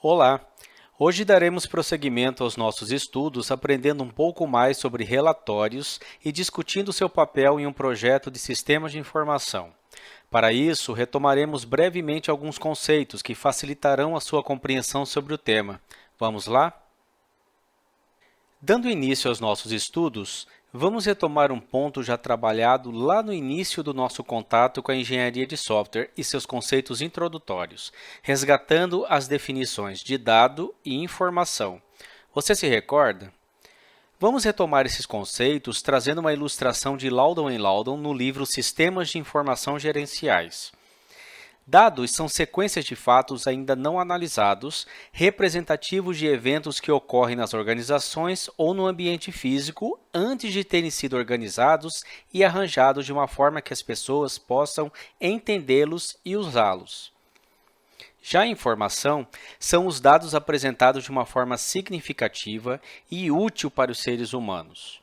Olá! Hoje daremos prosseguimento aos nossos estudos, aprendendo um pouco mais sobre relatórios e discutindo seu papel em um projeto de sistemas de informação. Para isso, retomaremos brevemente alguns conceitos que facilitarão a sua compreensão sobre o tema. Vamos lá? Dando início aos nossos estudos, vamos retomar um ponto já trabalhado lá no início do nosso contato com a engenharia de software e seus conceitos introdutórios, resgatando as definições de dado e informação. Você se recorda? Vamos retomar esses conceitos trazendo uma ilustração de Loudon e Loudon no livro Sistemas de Informação Gerenciais. Dados são sequências de fatos ainda não analisados, representativos de eventos que ocorrem nas organizações ou no ambiente físico antes de terem sido organizados e arranjados de uma forma que as pessoas possam entendê-los e usá-los. Já a informação são os dados apresentados de uma forma significativa e útil para os seres humanos.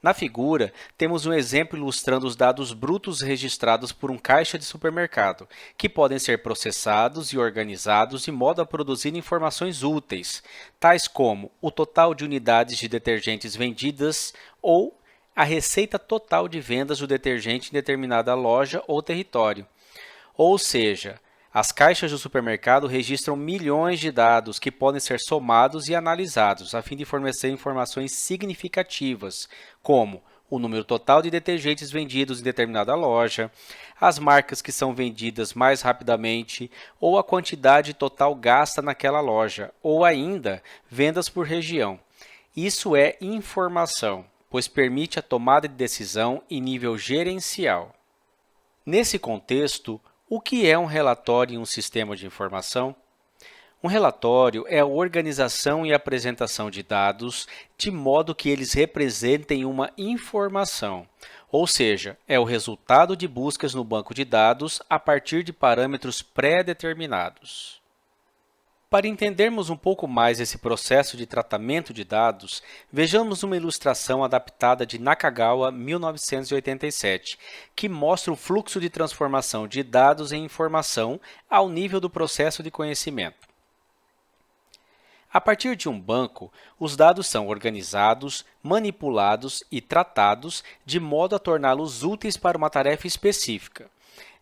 Na figura, temos um exemplo ilustrando os dados brutos registrados por um caixa de supermercado, que podem ser processados e organizados de modo a produzir informações úteis, tais como o total de unidades de detergentes vendidas ou a receita total de vendas do detergente em determinada loja ou território. Ou seja, as caixas do supermercado registram milhões de dados que podem ser somados e analisados a fim de fornecer informações significativas, como o número total de detergentes vendidos em determinada loja, as marcas que são vendidas mais rapidamente ou a quantidade total gasta naquela loja, ou ainda vendas por região. Isso é informação, pois permite a tomada de decisão em nível gerencial. Nesse contexto, o que é um relatório em um sistema de informação? Um relatório é a organização e apresentação de dados de modo que eles representem uma informação, ou seja, é o resultado de buscas no banco de dados a partir de parâmetros pré-determinados. Para entendermos um pouco mais esse processo de tratamento de dados, vejamos uma ilustração adaptada de Nakagawa, 1987, que mostra o fluxo de transformação de dados em informação ao nível do processo de conhecimento. A partir de um banco, os dados são organizados, manipulados e tratados de modo a torná-los úteis para uma tarefa específica.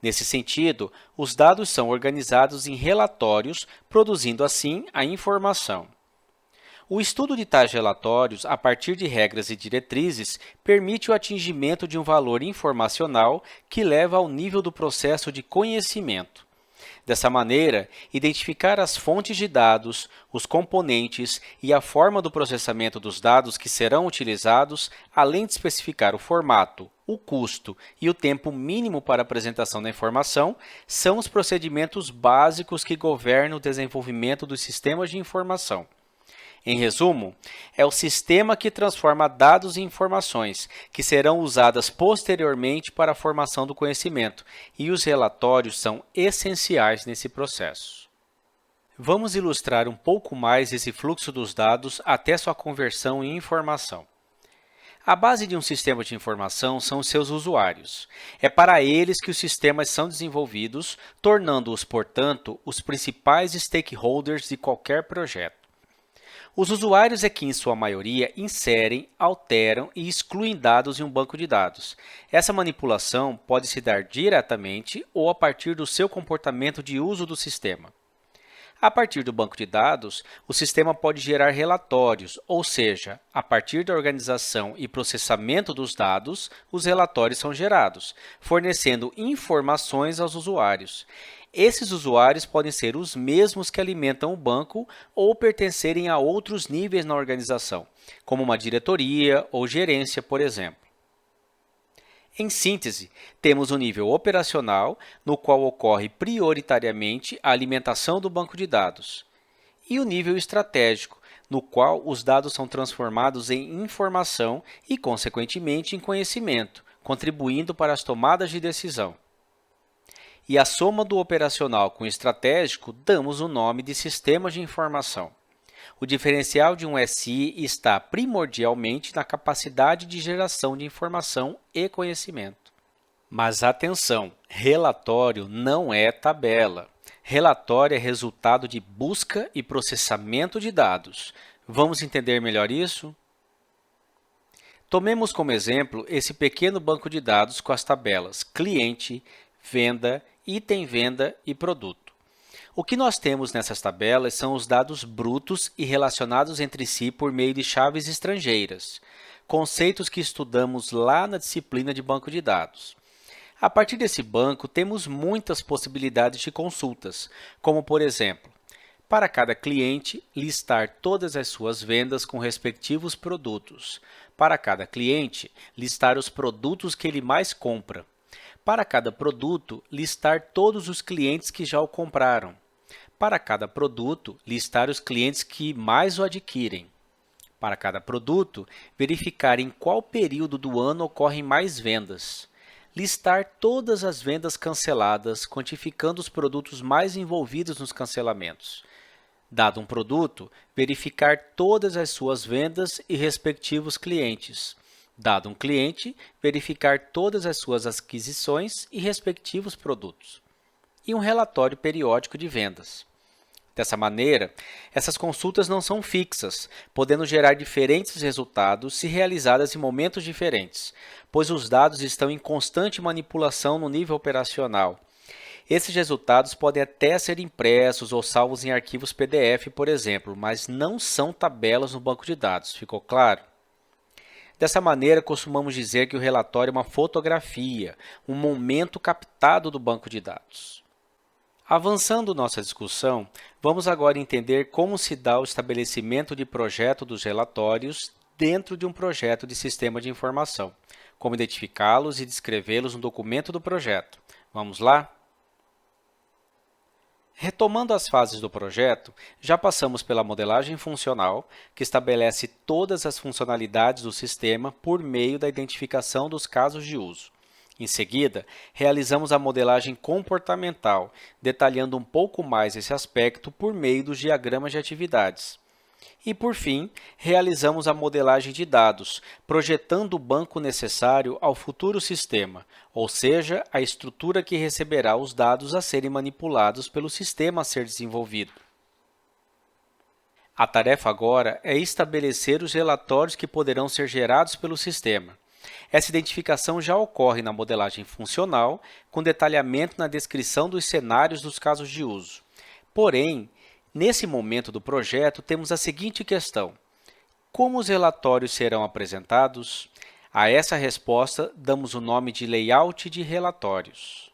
Nesse sentido, os dados são organizados em relatórios, produzindo assim a informação. O estudo de tais relatórios, a partir de regras e diretrizes, permite o atingimento de um valor informacional que leva ao nível do processo de conhecimento. Dessa maneira, identificar as fontes de dados, os componentes e a forma do processamento dos dados que serão utilizados, além de especificar o formato, o custo e o tempo mínimo para a apresentação da informação, são os procedimentos básicos que governam o desenvolvimento dos sistemas de informação. Em resumo, é o sistema que transforma dados em informações, que serão usadas posteriormente para a formação do conhecimento, e os relatórios são essenciais nesse processo. Vamos ilustrar um pouco mais esse fluxo dos dados até sua conversão em informação. A base de um sistema de informação são os seus usuários. É para eles que os sistemas são desenvolvidos, tornando-os, portanto, os principais stakeholders de qualquer projeto. Os usuários é que, em sua maioria, inserem, alteram e excluem dados em um banco de dados. Essa manipulação pode se dar diretamente ou a partir do seu comportamento de uso do sistema. A partir do banco de dados, o sistema pode gerar relatórios, ou seja, a partir da organização e processamento dos dados, os relatórios são gerados, fornecendo informações aos usuários. Esses usuários podem ser os mesmos que alimentam o banco ou pertencerem a outros níveis na organização, como uma diretoria ou gerência, por exemplo. Em síntese, temos o nível operacional, no qual ocorre prioritariamente a alimentação do banco de dados, e o nível estratégico, no qual os dados são transformados em informação e, consequentemente, em conhecimento, contribuindo para as tomadas de decisão. E a soma do operacional com o estratégico damos o nome de sistemas de informação. O diferencial de um SI está primordialmente na capacidade de geração de informação e conhecimento. Mas atenção, relatório não é tabela. Relatório é resultado de busca e processamento de dados. Vamos entender melhor isso? Tomemos como exemplo esse pequeno banco de dados com as tabelas cliente, venda, item venda e produto. O que nós temos nessas tabelas são os dados brutos e relacionados entre si por meio de chaves estrangeiras, conceitos que estudamos lá na disciplina de banco de dados. A partir desse banco, temos muitas possibilidades de consultas, como, por exemplo, para cada cliente, listar todas as suas vendas com respectivos produtos. Para cada cliente, listar os produtos que ele mais compra. Para cada produto, listar todos os clientes que já o compraram. Para cada produto, listar os clientes que mais o adquirem. Para cada produto, verificar em qual período do ano ocorrem mais vendas. Listar todas as vendas canceladas, quantificando os produtos mais envolvidos nos cancelamentos. Dado um produto, verificar todas as suas vendas e respectivos clientes. Dado um cliente, verificar todas as suas aquisições e respectivos produtos. E um relatório periódico de vendas. Dessa maneira, essas consultas não são fixas, podendo gerar diferentes resultados se realizadas em momentos diferentes, pois os dados estão em constante manipulação no nível operacional. Esses resultados podem até ser impressos ou salvos em arquivos PDF, por exemplo, mas não são tabelas no banco de dados, ficou claro? Dessa maneira, costumamos dizer que o relatório é uma fotografia, um momento captado do banco de dados. Avançando nossa discussão, vamos agora entender como se dá o estabelecimento de projeto dos relatórios dentro de um projeto de sistema de informação, como identificá-los e descrevê-los no documento do projeto. Vamos lá? Retomando as fases do projeto, já passamos pela modelagem funcional, que estabelece todas as funcionalidades do sistema por meio da identificação dos casos de uso. Em seguida, realizamos a modelagem comportamental, detalhando um pouco mais esse aspecto por meio dos diagramas de atividades. E, por fim, realizamos a modelagem de dados, projetando o banco necessário ao futuro sistema, ou seja, a estrutura que receberá os dados a serem manipulados pelo sistema a ser desenvolvido. A tarefa agora é estabelecer os relatórios que poderão ser gerados pelo sistema. Essa identificação já ocorre na modelagem funcional, com detalhamento na descrição dos cenários dos casos de uso. Porém, nesse momento do projeto, temos a seguinte questão: como os relatórios serão apresentados? A essa resposta, damos o nome de layout de relatórios.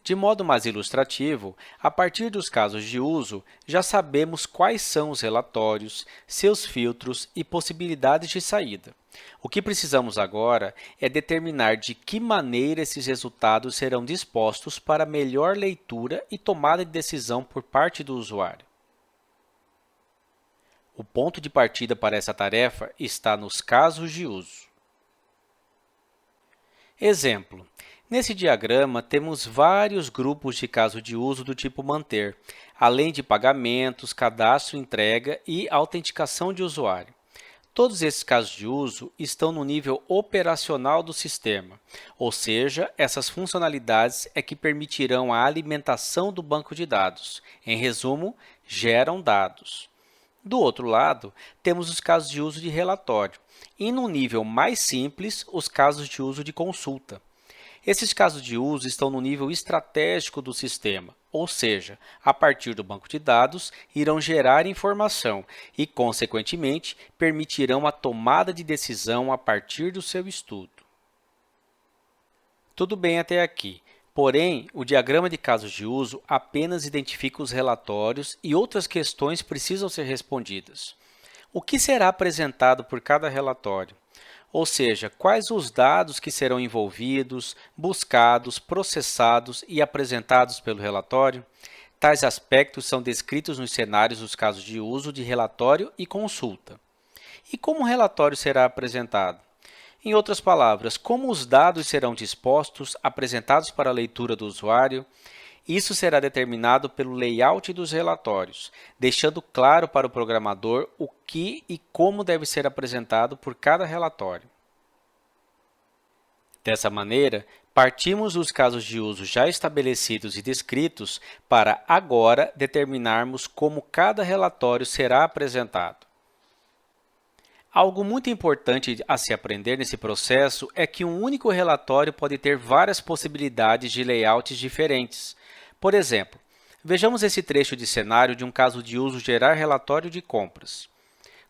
De modo mais ilustrativo, a partir dos casos de uso, já sabemos quais são os relatórios, seus filtros e possibilidades de saída. O que precisamos agora é determinar de que maneira esses resultados serão dispostos para melhor leitura e tomada de decisão por parte do usuário. O ponto de partida para essa tarefa está nos casos de uso. Exemplo: nesse diagrama, temos vários grupos de caso de uso do tipo manter, além de pagamentos, cadastro, entrega e autenticação de usuário. Todos esses casos de uso estão no nível operacional do sistema, ou seja, essas funcionalidades é que permitirão a alimentação do banco de dados. Em resumo, geram dados. Do outro lado, temos os casos de uso de relatório e, no nível mais simples, os casos de uso de consulta. Esses casos de uso estão no nível estratégico do sistema, ou seja, a partir do banco de dados, irão gerar informação e, consequentemente, permitirão a tomada de decisão a partir do seu estudo. Tudo bem até aqui. Porém, o diagrama de casos de uso apenas identifica os relatórios e outras questões precisam ser respondidas. O que será apresentado por cada relatório? Ou seja, quais os dados que serão envolvidos, buscados, processados e apresentados pelo relatório? Tais aspectos são descritos nos cenários dos casos de uso de relatório e consulta. E como o relatório será apresentado? Em outras palavras, como os dados serão dispostos, apresentados para a leitura do usuário? Isso será determinado pelo layout dos relatórios, deixando claro para o programador o que e como deve ser apresentado por cada relatório. Dessa maneira, Partimos dos casos de uso já estabelecidos e descritos para, agora, determinarmos como cada relatório será apresentado. Algo muito importante a se aprender nesse processo é que um único relatório pode ter várias possibilidades de layouts diferentes. Por exemplo, vejamos esse trecho de cenário de um caso de uso gerar relatório de compras.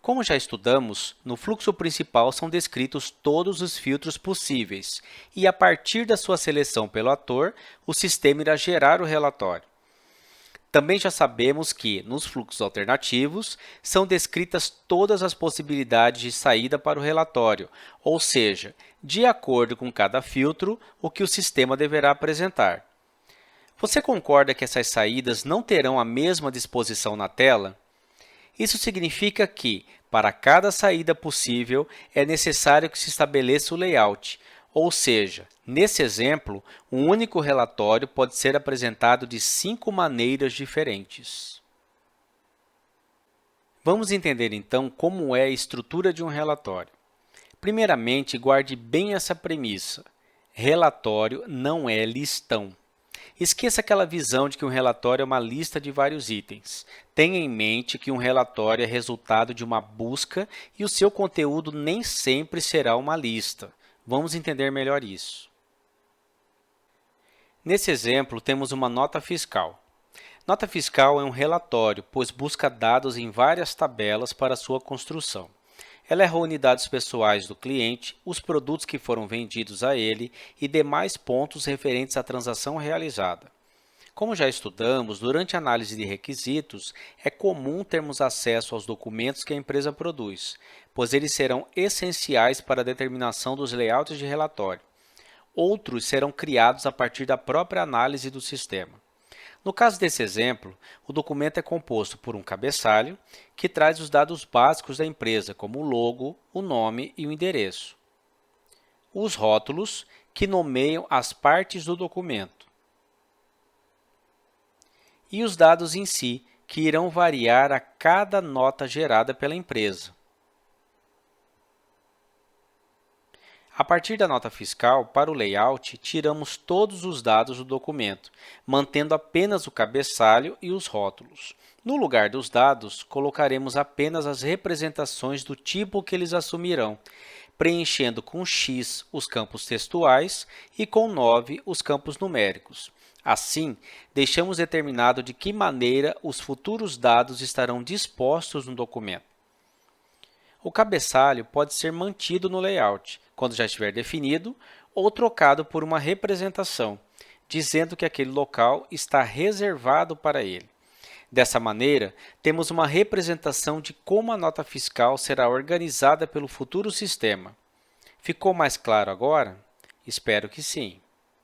Como já estudamos, no fluxo principal são descritos todos os filtros possíveis e, a partir da sua seleção pelo ator, o sistema irá gerar o relatório. Também já sabemos que, nos fluxos alternativos, são descritas todas as possibilidades de saída para o relatório, ou seja, de acordo com cada filtro, o que o sistema deverá apresentar. Você concorda que essas saídas não terão a mesma disposição na tela? Isso significa que, para cada saída possível, é necessário que se estabeleça o layout, ou seja, nesse exemplo, um único relatório pode ser apresentado de 5 maneiras diferentes. Vamos entender, então, como é a estrutura de um relatório. Primeiramente, guarde bem essa premissa. Relatório não é listão. Esqueça aquela visão de que um relatório é uma lista de vários itens. Tenha em mente que um relatório é resultado de uma busca e o seu conteúdo nem sempre será uma lista. Vamos entender melhor isso. Nesse exemplo, temos uma nota fiscal. Nota fiscal é um relatório, pois busca dados em várias tabelas para sua construção. Ela reúne dados pessoais do cliente, os produtos que foram vendidos a ele e demais pontos referentes à transação realizada. Como já estudamos, durante a análise de requisitos, é comum termos acesso aos documentos que a empresa produz, pois eles serão essenciais para a determinação dos layouts de relatório. Outros serão criados a partir da própria análise do sistema. No caso desse exemplo, o documento é composto por um cabeçalho, que traz os dados básicos da empresa, como o logo, o nome e o endereço. Os rótulos, que nomeiam as partes do documento. E os dados em si, que irão variar a cada nota gerada pela empresa. A partir da nota fiscal, para o layout, tiramos todos os dados do documento, mantendo apenas o cabeçalho e os rótulos. No lugar dos dados, colocaremos apenas as representações do tipo que eles assumirão, preenchendo com X os campos textuais e com 9 os campos numéricos. Assim, deixamos determinado de que maneira os futuros dados estarão dispostos no documento. O cabeçalho pode ser mantido no layout, quando já estiver definido, ou trocado por uma representação, dizendo que aquele local está reservado para ele. Dessa maneira, temos uma representação de como a nota fiscal será organizada pelo futuro sistema. Ficou mais claro agora? Espero que sim.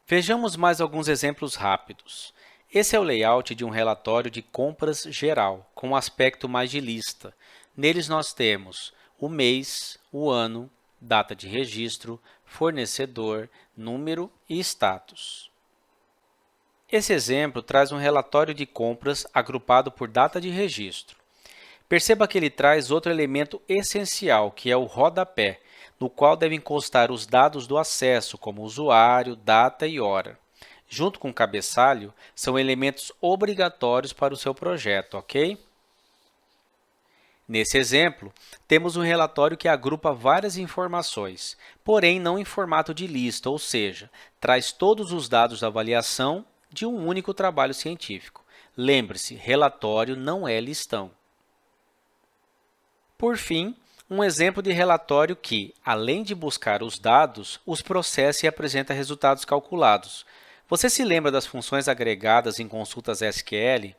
Vejamos mais alguns exemplos rápidos. Esse é o layout de um relatório de compras geral, com um aspecto mais de lista. Neles nós temos o mês, o ano, data de registro, fornecedor, número e status. Esse exemplo traz um relatório de compras agrupado por data de registro. Perceba que ele traz outro elemento essencial, que é o rodapé, no qual devem constar os dados do acesso, como usuário, data e hora. Junto com o cabeçalho, são elementos obrigatórios para o seu projeto, ok? Nesse exemplo, temos um relatório que agrupa várias informações, porém não em formato de lista, ou seja, traz todos os dados da avaliação de um único trabalho científico. Lembre-se, relatório não é listão. Por fim, um exemplo de relatório que, além de buscar os dados, os processa e apresenta resultados calculados. Você se lembra das funções agregadas em consultas SQL?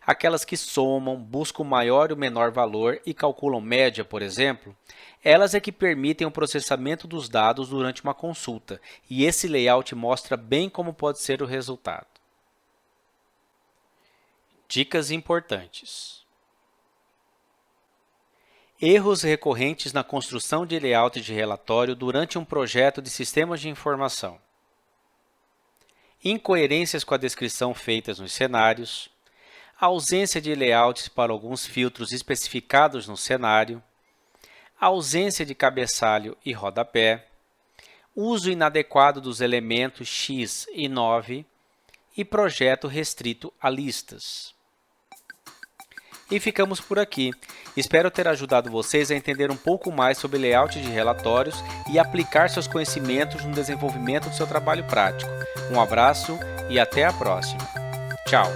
Aquelas que somam, buscam o maior e o menor valor e calculam média, por exemplo? Elas é que permitem o processamento dos dados durante uma consulta, e esse layout mostra bem como pode ser o resultado. Dicas importantes. Erros recorrentes na construção de layout de relatório durante um projeto de sistemas de informação. Incoerências com a descrição feitas nos cenários, a ausência de layouts para alguns filtros especificados no cenário, a ausência de cabeçalho e rodapé, uso inadequado dos elementos X e 9 e projeto restrito a listas. E ficamos por aqui. Espero ter ajudado vocês a entender um pouco mais sobre layout de relatórios e aplicar seus conhecimentos no desenvolvimento do seu trabalho prático. Um abraço e até a próxima. Tchau!